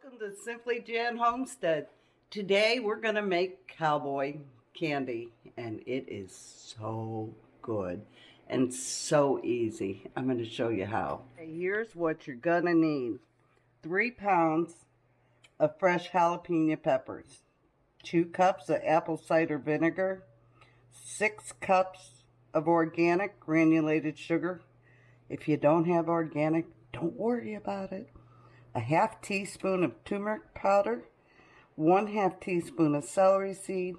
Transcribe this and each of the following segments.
Welcome to Simply Jan Homestead. Today we're going to make cowboy candy, and it is so good and so easy. I'm going to show you how. Here's what you're going to need. 3 pounds of fresh jalapeno peppers, 2 cups of apple cider vinegar, 6 cups of organic granulated sugar. If you don't have organic, don't worry about it. A half teaspoon of turmeric powder, 1/2 teaspoon of celery seed,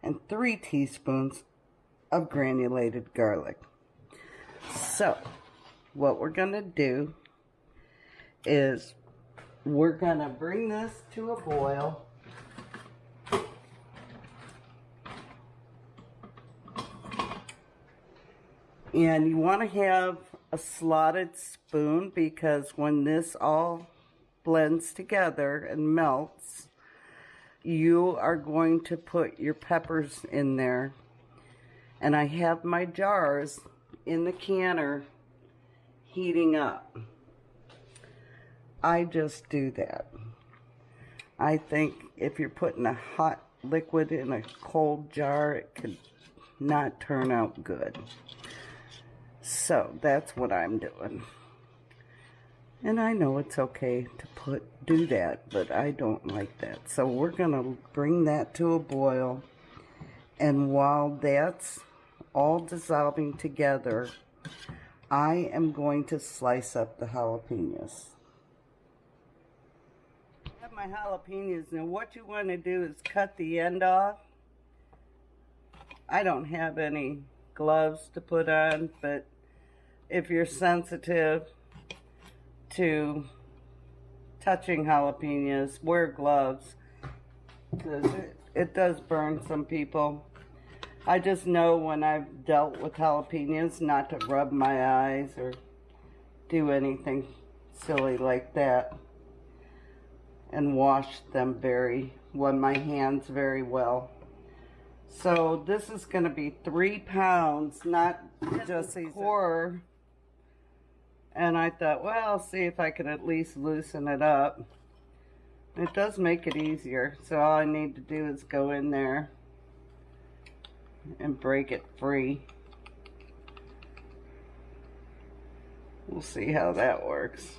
and 3 teaspoons of granulated garlic. So, what we're going to do is we're going to bring this to a boil. And you want to have a slotted spoon, because when this all blends together and melts, you are going to put your peppers in there. And I have my jars in the canner heating up. I just do that. I think if you're putting a hot liquid in a cold jar, it could not turn out good. So that's what I'm doing. And I know it's okay to do that, but I don't like that. So we're going to bring that to a boil. And while that's all dissolving together, I am going to slice up the jalapenos. I have my jalapenos. Now what you want to do is cut the end off. I don't have any gloves to put on, but if you're sensitive to touching jalapenos, wear gloves, because it does burn some people. I just know when I've dealt with jalapenos not to rub my eyes or do anything silly like that, and wash them my hands very well. So this is going to be 3 pounds, not just a quarter. And I thought, well, I'll see if I can at least loosen it up. It does make it easier. So all I need to do is go in there and break it free. We'll see how that works.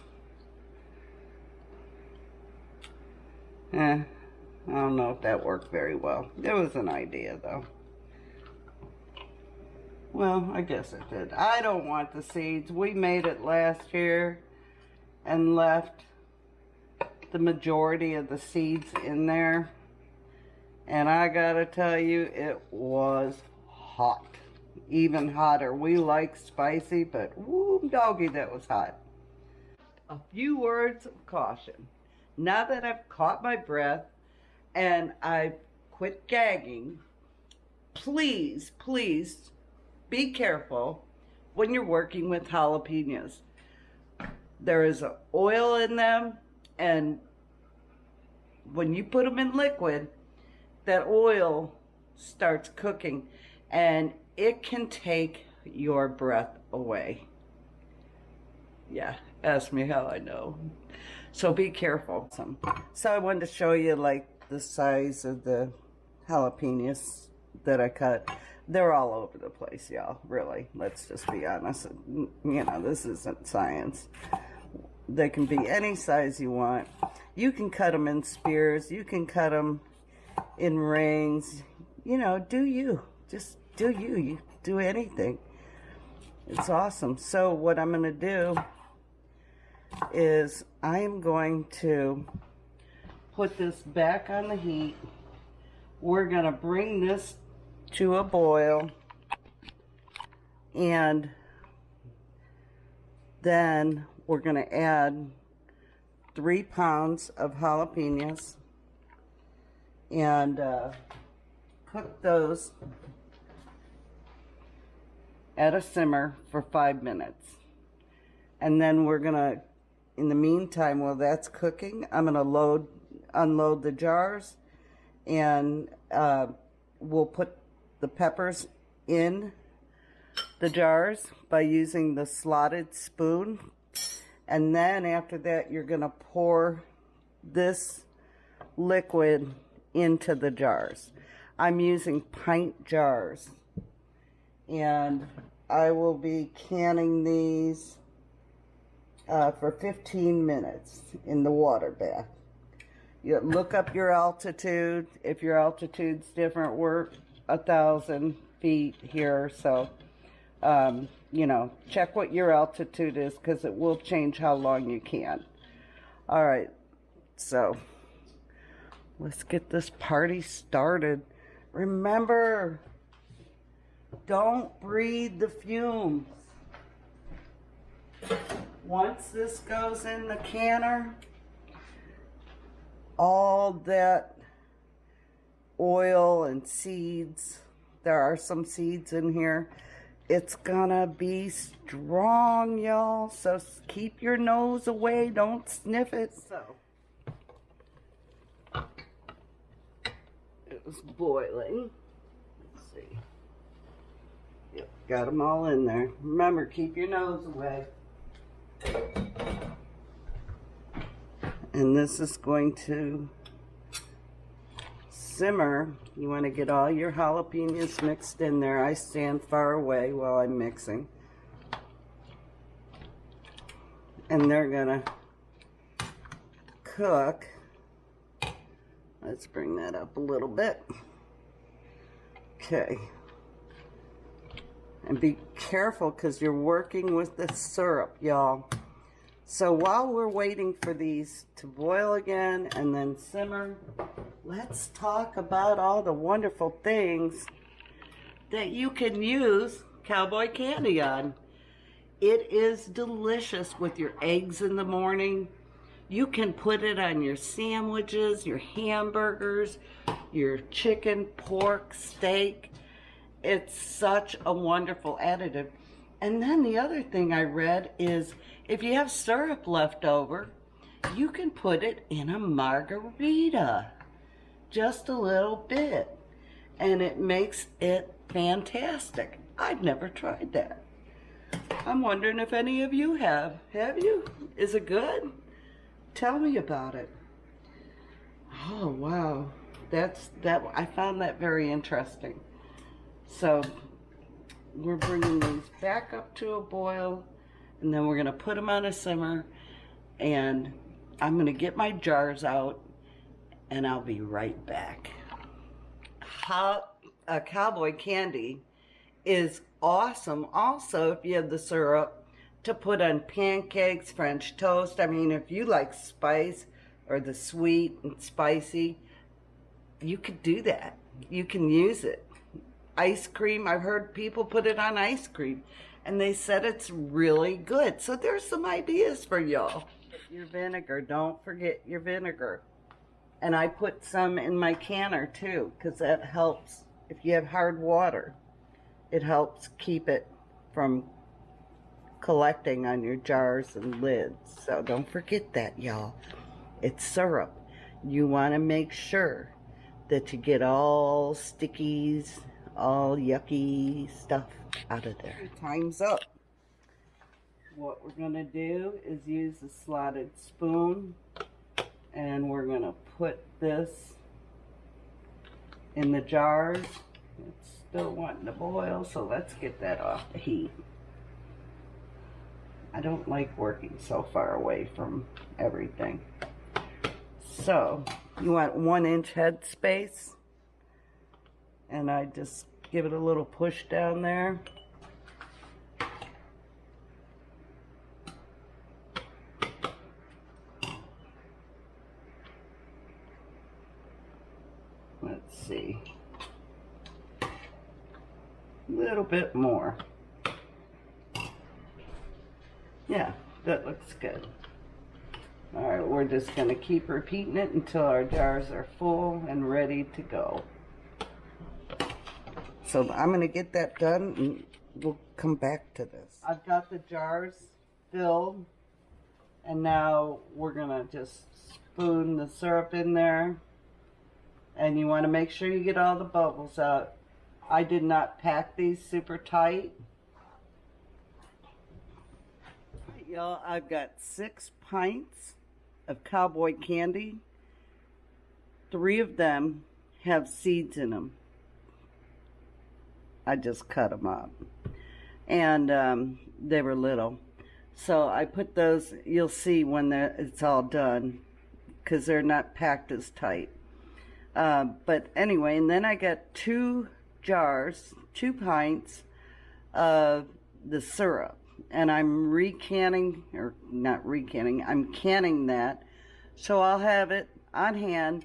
I don't know if that worked very well. It was an idea, though. Well, I guess it did. I don't want the seeds. We made it last year and left the majority of the seeds in there. And I gotta tell you, it was hot. Even hotter. We like spicy, but woo doggy, that was hot. A few words of caution. Now that I've caught my breath and I've quit gagging, please, please, be careful when you're working with jalapenos. There is oil in them, and when you put them in liquid, that oil starts cooking, and it can take your breath away. Yeah, ask me how I know. So be careful. So I wanted to show you like the size of the jalapenos that I cut. They're all over the place, y'all, really. Let's just be honest. You know, this isn't science. They can be any size you want. You can cut them in spears. You can cut them in rings. You know, do you. Just do you. You do anything. It's awesome. So what I'm going to do is I am going to put this back on the heat. We're going to bring this to a boil, and then we're going to add 3 pounds of jalapenos and cook those at a simmer for 5 minutes. And then we're going to, in the meantime, while that's cooking, I'm going to unload the jars, and we'll put the peppers in the jars by using the slotted spoon. And then after that, you're going to pour this liquid into the jars. I'm using pint jars, and I will be canning these for 15 minutes in the water bath. You look up your altitude. If your altitude's different, we're 1,000 feet here, so you know, check what your altitude is, because it will change how long you can. All right, so let's get this party started. Remember, don't breathe the fumes. Once this goes in the canner, all that oil and seeds, there are some seeds in here, it's gonna be strong, y'all. So keep your nose away, don't sniff it. So it was boiling. Let's see. Yep, got them all in there. Remember, keep your nose away. And this is going to simmer. You want to get all your jalapenos mixed in there. I stand far away while I'm mixing. And they're gonna cook. Let's bring that up a little bit. Okay. And be careful, because you're working with the syrup, y'all. So while we're waiting for these to boil again and then simmer, let's talk about all the wonderful things that you can use Cowboy Candy on. It is delicious with your eggs in the morning. You can put it on your sandwiches, your hamburgers, your chicken, pork, steak. It's such a wonderful additive. And then the other thing I read is, if you have syrup left over, you can put it in a margarita. Just a little bit. And it makes it fantastic. I've never tried that. I'm wondering if any of you have. Have you? Is it good? Tell me about it. Oh, wow. I found that very interesting. So we're bringing these back up to a boil, and then we're going to put them on a simmer, and I'm going to get my jars out, and I'll be right back. Cowboy Candy is awesome also if you have the syrup to put on pancakes, French toast. I mean, if you like spice or the sweet and spicy, you could do that. You can use it. Ice cream, I've heard people put it on ice cream, and they said it's really good. So there's some ideas for y'all. Your vinegar, don't forget your vinegar. And I put some in my canner too, because that helps. If you have hard water, it helps keep it from collecting on your jars and lids. So don't forget that, y'all. It's syrup. You want to make sure that you get all stickies, all yucky stuff out of there. Time's up. What we're going to do is use a slotted spoon, and we're going to put this in the jars. It's still wanting to boil, so let's get that off the heat. I don't like working so far away from everything. So you want 1-inch head space, and I just give it a little push down there. Let's see. A little bit more. Yeah, that looks good. All right, we're just going to keep repeating it until our jars are full and ready to go. So I'm going to get that done, and we'll come back to this. I've got the jars filled, and now we're going to just spoon the syrup in there. And you want to make sure you get all the bubbles out. I did not pack these super tight. Y'all, I've got 6 pints of Cowboy Candy. 3 of them have seeds in them. I just cut them up. And they were little. So I put those, you'll see when it's all done, because they're not packed as tight. But anyway, and then I got 2 jars, 2 pints of the syrup. And I'm recanning, or not recanning, I'm canning that. So I'll have it on hand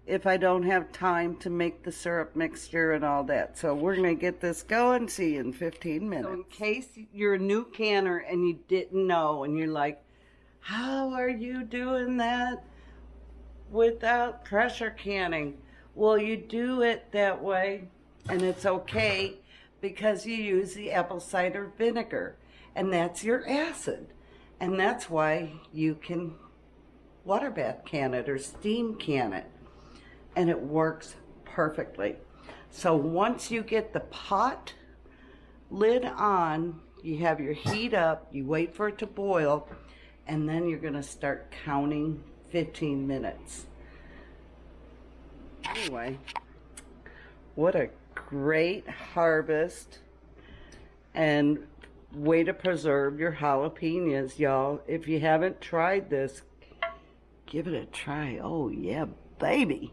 if I don't have time to make the syrup mixture and all that. So we're going to get this going, see you in 15 minutes. So in case you're a new canner and you didn't know, and you're like, how are you doing that without pressure canning? Well, you do it that way, and it's okay, because you use the apple cider vinegar, and that's your acid. And that's why you can water bath can it or steam can it. And it works perfectly. So once you get the pot lid on, you have your heat up, you wait for it to boil, and then you're gonna start counting 15 minutes. Anyway, what a great harvest and way to preserve your jalapenos, y'all. If you haven't tried this, give it a try. Oh yeah, baby.